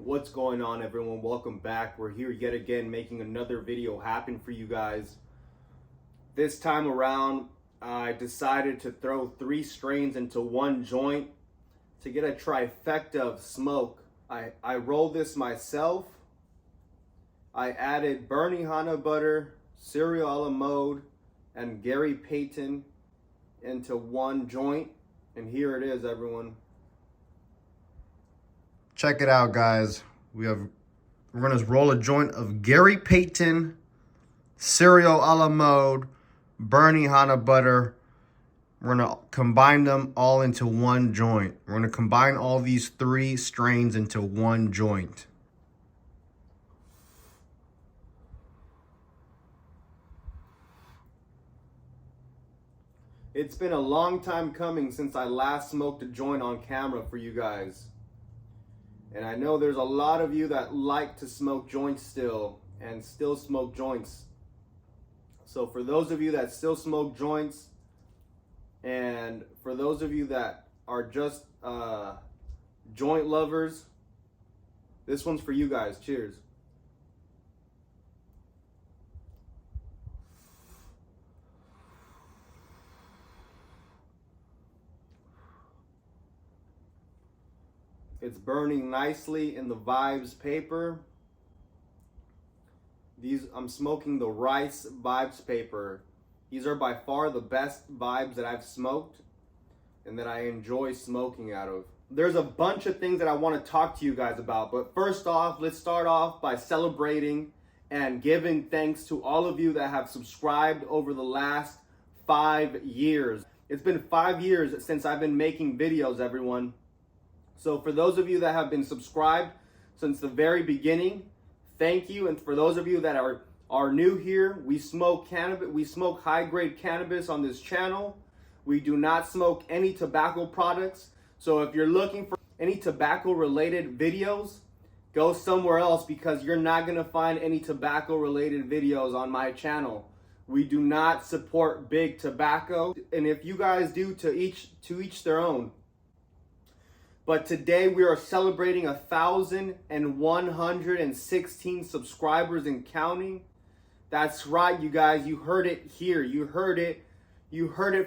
What's going on, everyone? Welcome back. We're here yet again making another video happen for you guys. This time around, I decided to throw 3 strains into one joint to get a trifecta of smoke. I rolled this myself. I added Bernie Hana butter, cereal a la mode, and Gary Payton into one joint. And here it is, everyone. Check it out, guys. We're gonna roll a joint of Gary Payton, cereal a la mode, Bernie Hana butter. We're gonna combine them all into one joint. We're gonna combine all these 3 strains into one joint. It's been a long time coming since I last smoked a joint on camera for you guys. And I know there's a lot of you that like to smoke joints still and still smoke joints. So for those of you that still smoke joints, and for those of you that are just joint lovers, this one's for you guys. Cheers. It's burning nicely in the Vibes paper. I'm smoking the Rice Vibes paper. These are by far the best vibes that I've smoked and that I enjoy smoking out of. There's a bunch of things that I want to talk to you guys about, but first off, let's start off by celebrating and giving thanks to all of you that have subscribed over the last 5 years. It's been 5 years since I've been making videos, everyone. So for those of you that have been subscribed since the very beginning, thank you. And for those of you that are new here, we smoke cannabis. We smoke high-grade cannabis on this channel. We do not smoke any tobacco products. So if you're looking for any tobacco-related videos, go somewhere else because you're not going to find any tobacco-related videos on my channel. We do not support big tobacco. And if you guys do, to each their own. But today we are celebrating 1,116 subscribers and counting. That's right, you guys. You heard it here. You heard it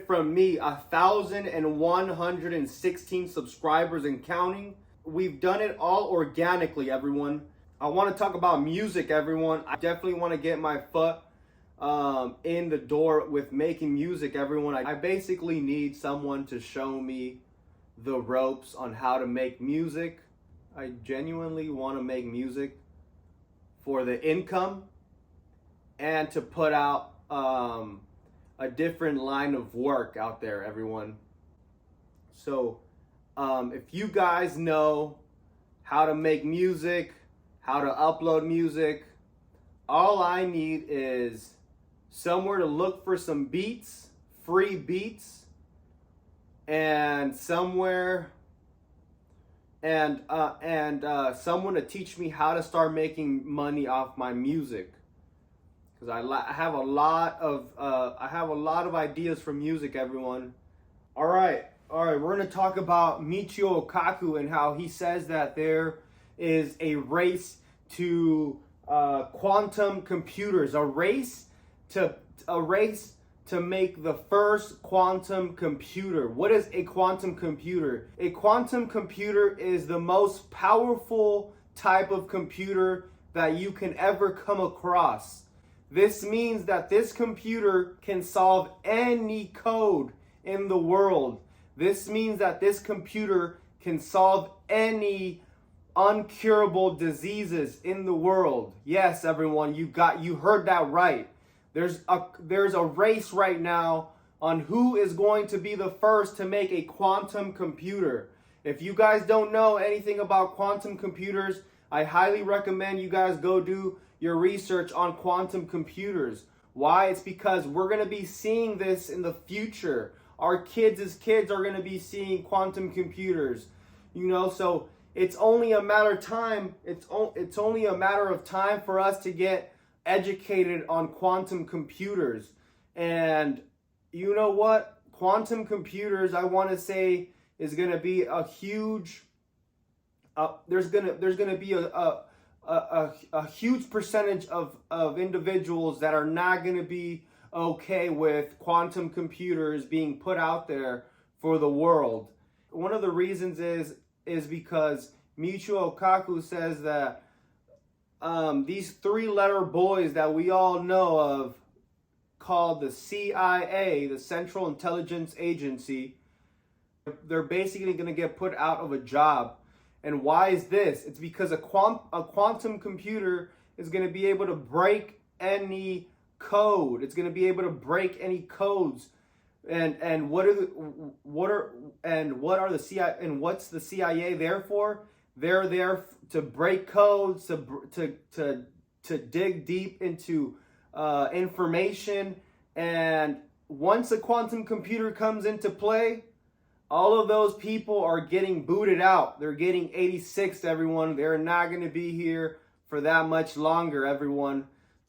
from me. 1,116 subscribers and counting. We've done it all organically, everyone. I want to talk about music, everyone. I definitely want to get my foot in the door with making music, everyone. I basically need someone to show me the ropes on how to make music. I genuinely want to make music for the income and to put out a different line of work out there, everyone. So if you guys know how to make music, how to upload music, all I need is somewhere to look for some beats, free beats, and someone to teach me how to start making money off my music, because I have a lot of ideas for music, everyone. All right, we're gonna talk about Michio Kaku and how he says that there is a race to quantum computers, a race to make the first quantum computer. What is a quantum computer? A quantum computer is the most powerful type of computer that you can ever come across. This means that this computer can solve any code in the world. This means that this computer can solve any uncurable diseases in the world. Yes, everyone, you heard that right. There's a race right now on who is going to be the first to make a quantum computer. If you guys don't know anything about quantum computers, I highly recommend you guys go do your research on quantum computers. Why? It's because we're going to be seeing this in the future. Our kids are going to be seeing quantum computers. So it's only a matter of time. It's only a matter of time for us to get educated on quantum computers. And you know what? Quantum computers, I want to say, is going to be a huge there's gonna be a huge percentage of individuals that are not gonna be okay with quantum computers being put out there for the world. One of the reasons is because Michio Kaku says that these three-letter boys that we all know of, called the CIA, the Central Intelligence Agency, they're basically going to get put out of a job. And why is this? It's because a quantum computer is going to be able to break any code. It's going to be able to break any codes. And what are the CIA, and what's the CIA there for? They're there to break codes, to dig deep into information. And once a quantum computer comes into play, all of those people are getting booted out. They're getting 86, everyone. They're not going to be here for that much longer, everyone.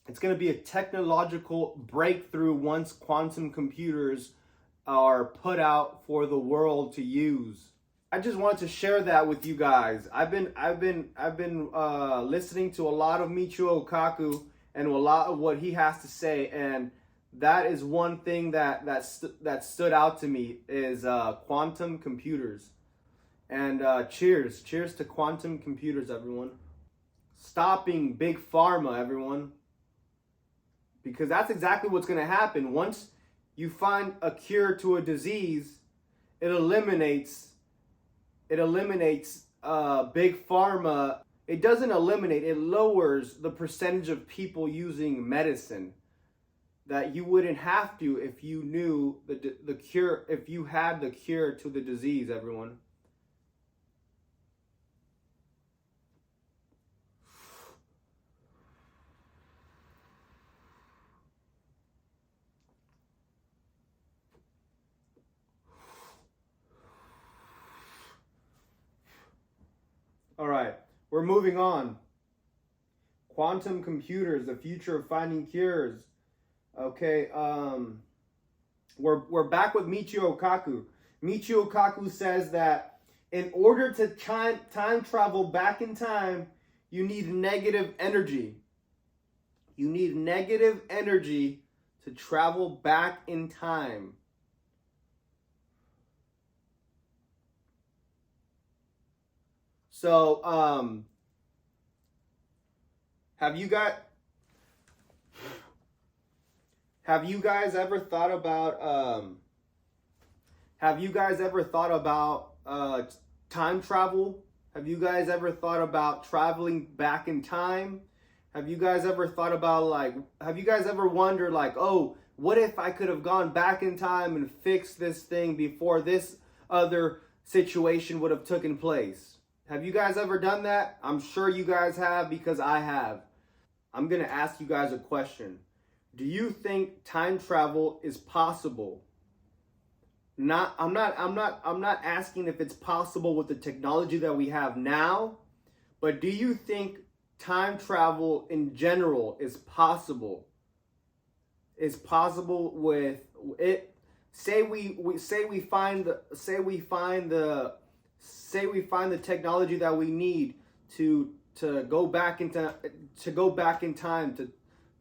It's going to be a technological breakthrough once quantum computers are put out for the world to use. I just wanted to share that with you guys. I've been listening to a lot of Michio Kaku and a lot of what he has to say, and that is one thing that stood out to me is quantum computers. And cheers to quantum computers, everyone. Stopping big pharma, everyone, because that's exactly what's going to happen. Once you find a cure to a disease, it eliminates big pharma. It doesn't eliminate, it lowers the percentage of people using medicine that you wouldn't have to if you knew the cure, if you had the cure to the disease, everyone. All right, we're moving on. Quantum computers, the future of finding cures. Okay, we're back with Michio Kaku. Michio Kaku says that in order to time travel back in time, you need negative energy. You need negative energy to travel back in time. So, have you guys ever thought about time travel? Have you guys ever thought about traveling back in time? Have you guys ever thought about have you guys ever wondered oh, what if I could have gone back in time and fixed this thing before this other situation would have taken place? Have you guys ever done that? I'm sure you guys have, because I have. I'm going to ask you guys a question. Do you think time travel is possible? I'm not asking if it's possible with the technology that we have now, but do you think time travel in general is possible? Is possible with it? Say we find the technology that we need to go back in time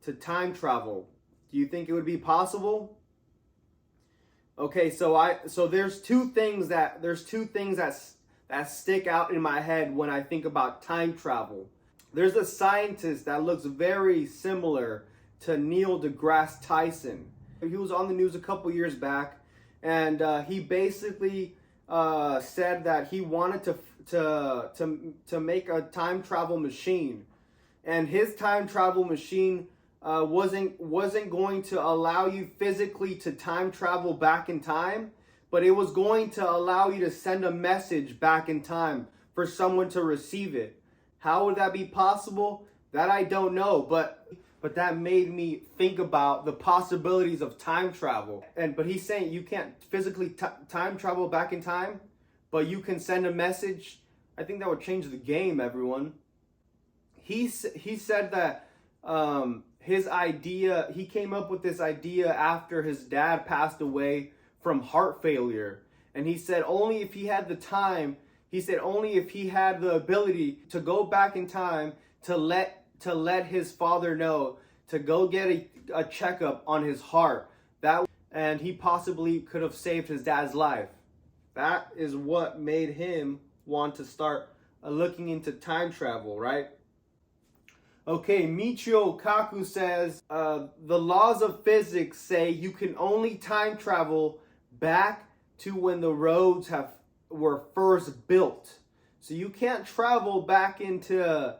to time travel. Do you think it would be possible? Okay, so there's two things that stick out in my head when I think about time travel. There's a scientist that looks very similar to Neil deGrasse Tyson. He was on the news a couple years back, and he basically said that he wanted to make a time travel machine, and his time travel machine wasn't going to allow you physically to time travel back in time, but it was going to allow you to send a message back in time for someone to receive it. How would that be possible? That I don't know, but that made me think about the possibilities of time travel. But he's saying you can't physically time travel back in time, but you can send a message. I think that would change the game, everyone. He said that he came up with this idea after his dad passed away from heart failure. And he said only if he had the time, He said only if he had the ability to go back in time to let his father know to go get a checkup on his heart, and he possibly could have saved his dad's life. That is what made him want to start looking into time travel, right? Okay, Michio Kaku says, the laws of physics say you can only time travel back to when the roads were first built. So you can't travel back into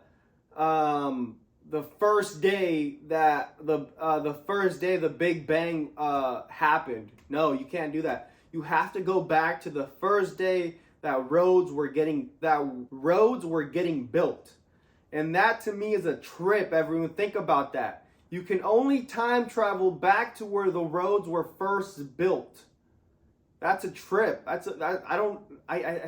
the first day that the Big Bang happened. No, you can't do that. You have to go back to the first day that roads were getting built. And that to me is a trip, everyone. Think about that. You can only time travel back to where the roads were first built. That's a trip. I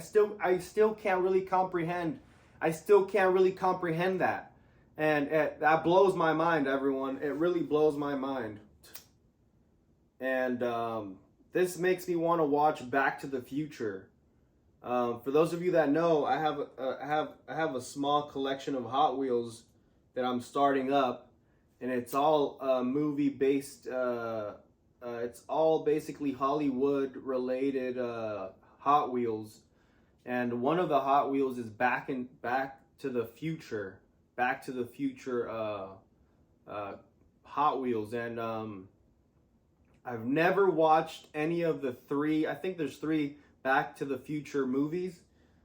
still can't really comprehend. I still can't really comprehend that. And that blows my mind, everyone. It really blows my mind. And this makes me want to watch Back to the Future. For those of you that know, I have a small collection of Hot Wheels that I'm starting up, and it's all movie based. It's all basically Hollywood related Hot Wheels, and one of the Hot Wheels is Back to the Future Hot Wheels, and I've never watched any of the three. I think there's 3 Back to the Future movies.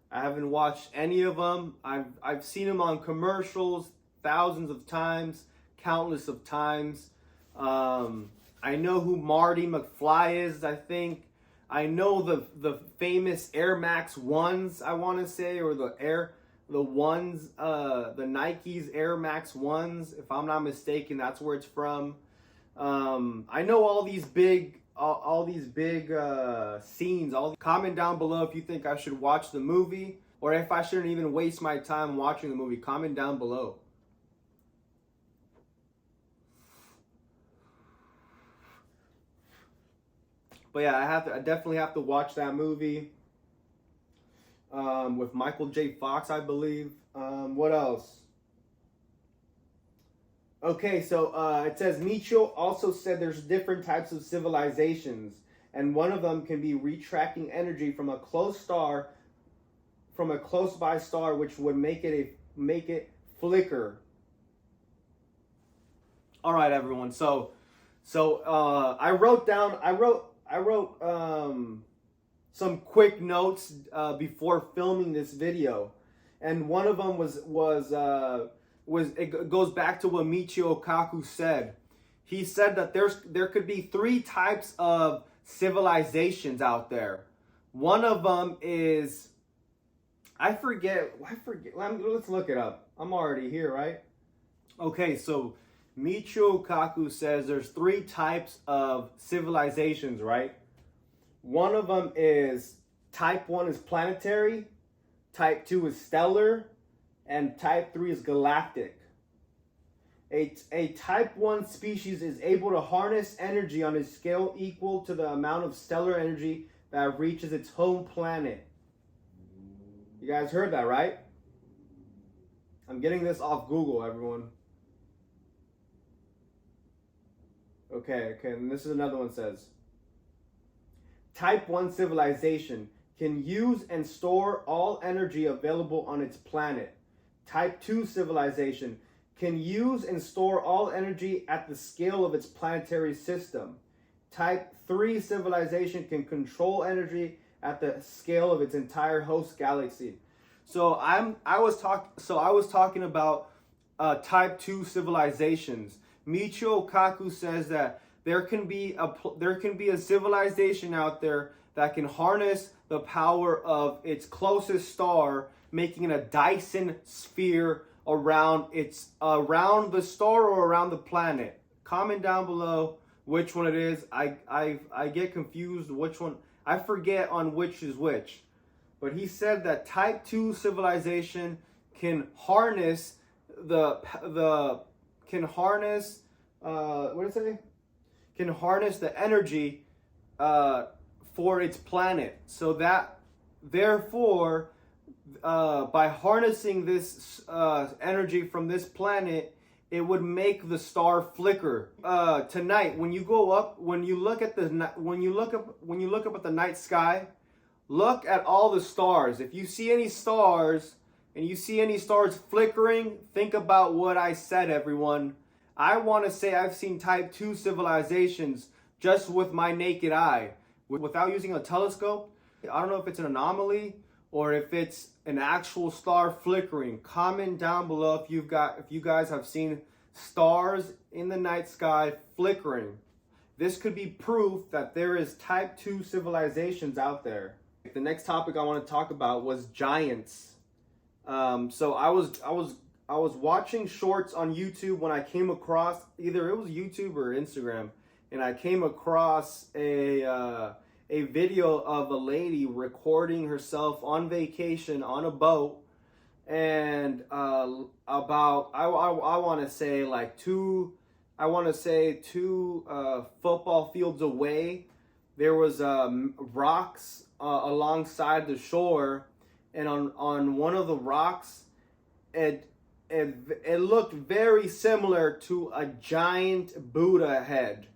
I haven't watched any of them. I've seen them on commercials thousands of times, countless of times. I know who Marty McFly is, I think. I know the famous Air Max 1s, I want to say, or the Nike's Air Max 1s, if I'm not mistaken, that's where it's from. I know all these big scenes. Comment down below if you think I should watch the movie, or if I shouldn't even waste my time watching the movie. Comment down below. But yeah, I definitely have to watch that movie with Michael J. Fox, I believe. What else? Okay, so it says Michio also said there's different types of civilizations, and one of them can be retracting energy from a close by star, which would make it flicker. All right, everyone. So I wrote some quick notes before filming this video, and one of them was it goes back to what Michio Kaku said. He said that there could be 3 types of civilizations out there. One of them is, I forget. Let's look it up. I'm already here, right? Okay, so Michio Kaku says there's 3 types of civilizations, right? One of them is type 1 is planetary, type 2 is stellar, and type 3 is galactic. A type 1 species is able to harness energy on a scale equal to the amount of stellar energy that reaches its home planet. You guys heard that, right? I'm getting this off Google, everyone. Okay, and this is another one says. Type 1 civilization can use and store all energy available on its planet. Type 2 civilization can use and store all energy at the scale of its planetary system. Type 3 civilization can control energy at the scale of its entire host galaxy. So I was talking about type 2 civilizations. Michio Kaku says that there can be a civilization out there that can harness the power of its closest star, making it a Dyson sphere around the star or around the planet. Comment down below which one it is. I get confused which one. I forget on which is which. But he said that type 2 civilization can harness what did it say? Can harness the energy for its planet, so that therefore by harnessing this energy from this planet, it would make the star flicker. Tonight, when you go up, when you look up at the night sky, look at all the stars. If you see any stars and you see any stars flickering, think about what I said, everyone. I want to say I've seen type 2 civilizations just with my naked eye, without using a telescope. I don't know if it's an anomaly or if it's an actual star flickering. Comment down below if you guys have seen stars in the night sky flickering. This could be proof that there is type 2 civilizations out there. The next topic I want to talk about was giants. So I was watching shorts on YouTube when I came across, either it was YouTube or Instagram, and I came across a video of a lady recording herself on vacation on a boat, and about I want to say like two football fields away, there was rocks alongside the shore, and on one of the rocks, it looked very similar to a giant Buddha head.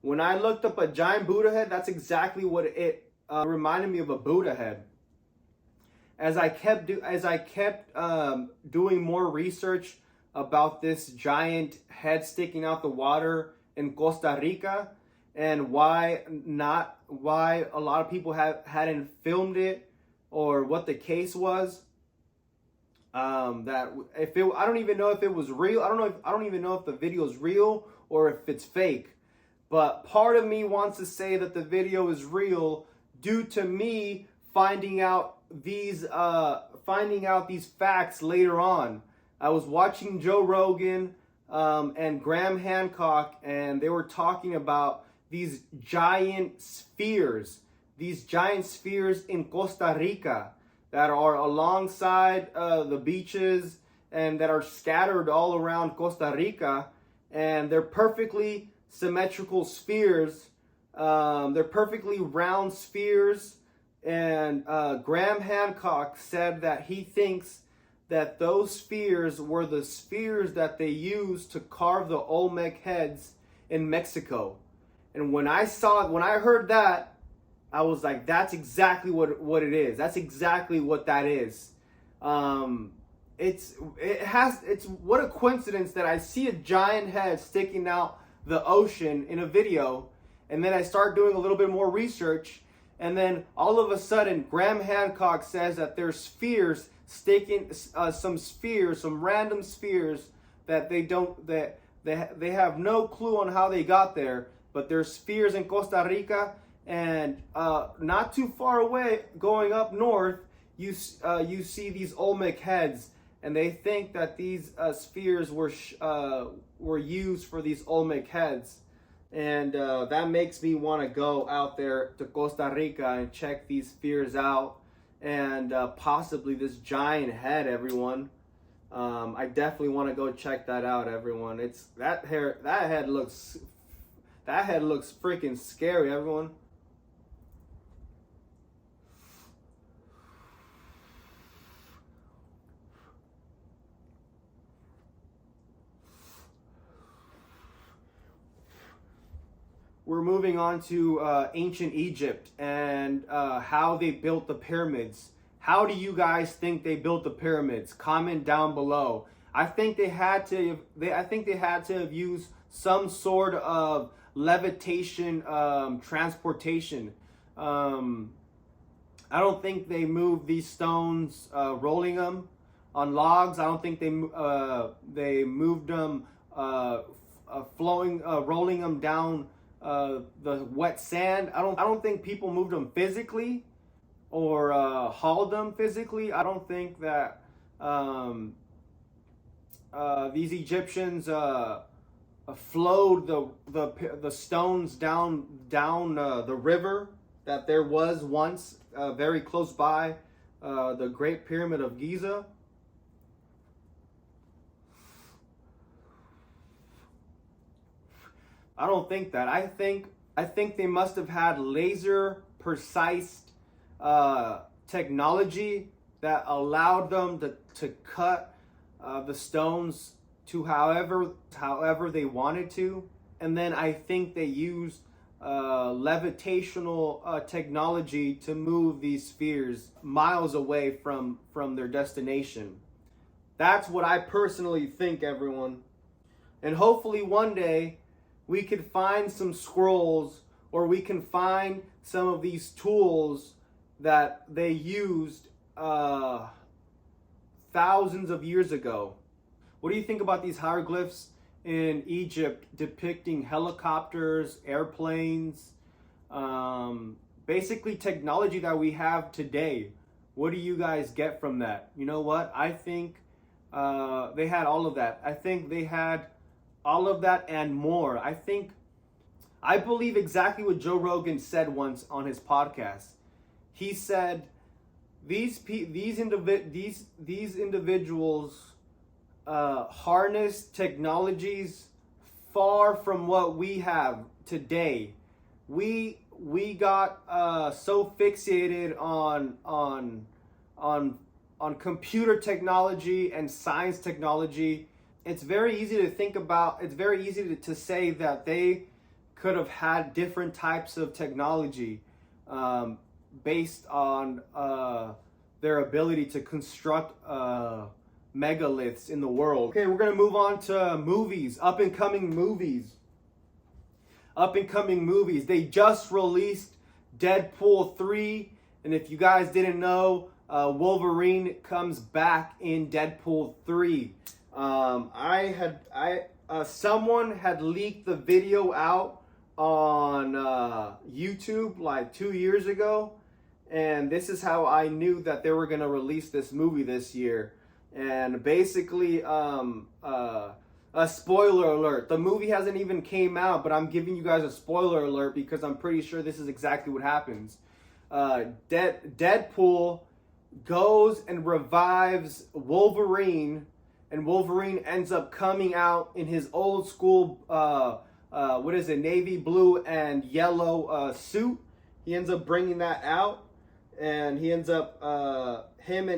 When I looked up a giant Buddha head, that's exactly what it reminded me of, a Buddha head. As I kept doing more research about this giant head sticking out the water in Costa Rica, and why a lot of people hadn't filmed it, or what the case was. That I don't even know if it was real. I don't even know if the video is real or if it's fake. But part of me wants to say that the video is real due to me finding out these facts later on. I was watching Joe Rogan and Graham Hancock, and they were talking about these giant spheres in Costa Rica that are alongside the beaches and that are scattered all around Costa Rica, and they're perfectly symmetrical spheres. They're perfectly round spheres, and Graham Hancock said that he thinks that those spheres were the spheres that they used to carve the Olmec heads in Mexico. And when I heard that, I was like, that's exactly what it is. That's exactly what that is. It's what a coincidence that I see a giant head sticking out the ocean in a video, and then I start doing a little bit more research, and then all of a sudden Graham Hancock says that there's spheres sticking, some random spheres that they have no clue on how they got there, but there's spheres in Costa Rica. And not too far away, going up north, you see these Olmec heads, and they think that these spheres were used for these Olmec heads, and that makes me want to go out there to Costa Rica and check these spheres out, and possibly this giant head, everyone. I definitely want to go check that out, everyone. That head looks freaking scary, everyone. We're moving on to ancient Egypt and how they built the pyramids. How do you guys think they built the pyramids? Comment down below. I think they had to have used some sort of levitation transportation. I don't think they moved these stones rolling them on logs. I don't think they moved them rolling them down the wet sand. I don't think people moved them physically or hauled them physically. I don't think that these Egyptians flowed the stones down the river that there was once very close by the Great Pyramid of Giza. I don't think that. I think they must have had laser precise technology that allowed them to cut the stones to however they wanted to. And then I think they used levitational technology to move these spheres miles away from their destination. That's what I personally think, everyone. And hopefully one day we could find some scrolls, or we can find some of these tools that they used thousands of years ago. What do you think about these hieroglyphs in Egypt depicting helicopters, airplanes, basically technology that we have today? What do you guys get from that? You know what? I think they had all of that. I think they had all of that and more. I believe exactly what Joe Rogan said once on his podcast. He said these individuals harness technologies far from what we have today. We got so fixated on computer technology and science technology. It's very easy to think about. It's very easy to say that they could have had different types of technology based on their ability to construct megaliths in the world. Okay, we're gonna move on to movies, up and coming movies. They just released Deadpool 3, and if you guys didn't know, Wolverine comes back in Deadpool 3. Someone had leaked the video out on YouTube like 2 years ago, and this is how I knew that they were gonna release this movie this year. And basically, a spoiler alert. The movie hasn't even came out, but I'm giving you guys a spoiler alert because I'm pretty sure this is exactly what happens. Deadpool goes and revives Wolverine, and Wolverine ends up coming out in his old school, navy blue and yellow suit. He ends up bringing that out, and he ends up, him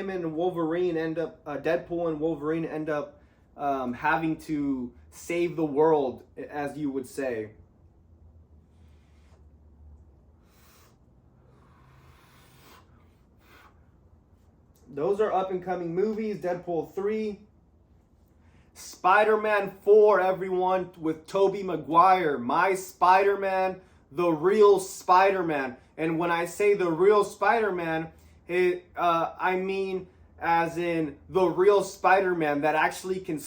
and Wolverine end up, Deadpool and Wolverine end up having to save the world, as you would say. Those are up and coming movies. Deadpool 3. Spider-Man 4, everyone, with Tobey Maguire. My Spider-Man, the real Spider-Man. And when I say the real Spider-Man, I mean as in the real Spider-Man that actually can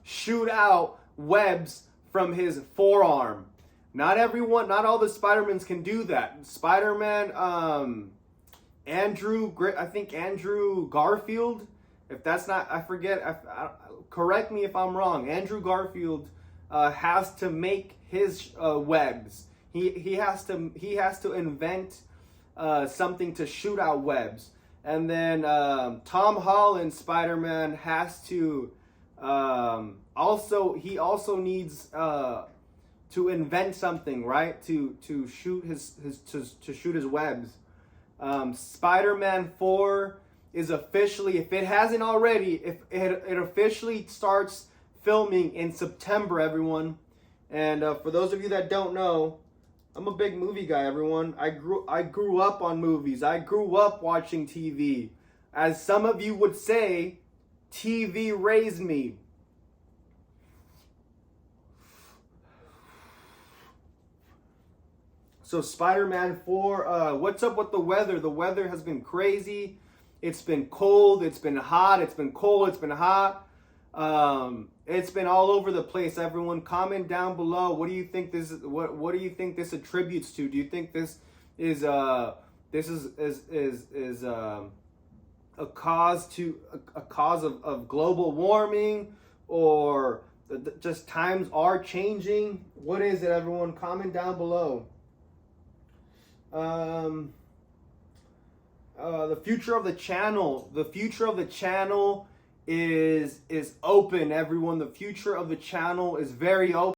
shoot out webs from his forearm. Not all the Spider-Mans can do that. Spider-Man, Andrew Garfield, if that's not, I forget, correct me if I'm wrong. Andrew Garfield has to make his webs. He has to invent something to shoot out webs. And then Tom Holland Spider-Man has to he also needs to invent something, right? To shoot his webs. Spider-Man 4 is officially, if it hasn't already, it officially starts filming in September, everyone. And for those of you that don't know, I'm a big movie guy, everyone. I grew up on movies. I grew up watching TV. As some of you would say, TV raised me. So Spider-Man 4, what's up with the weather? The weather has been crazy. It's been cold, it's been hot, it's been cold, it's been hot. It's been all over the place. Everyone, comment down below. What do you think this is? What do you think this attributes to? Do you think this is a cause of global warming, or just times are changing? What is it, everyone? Comment down below. The future of the channel. The future of the channel is open, everyone. The future of the channel is very open.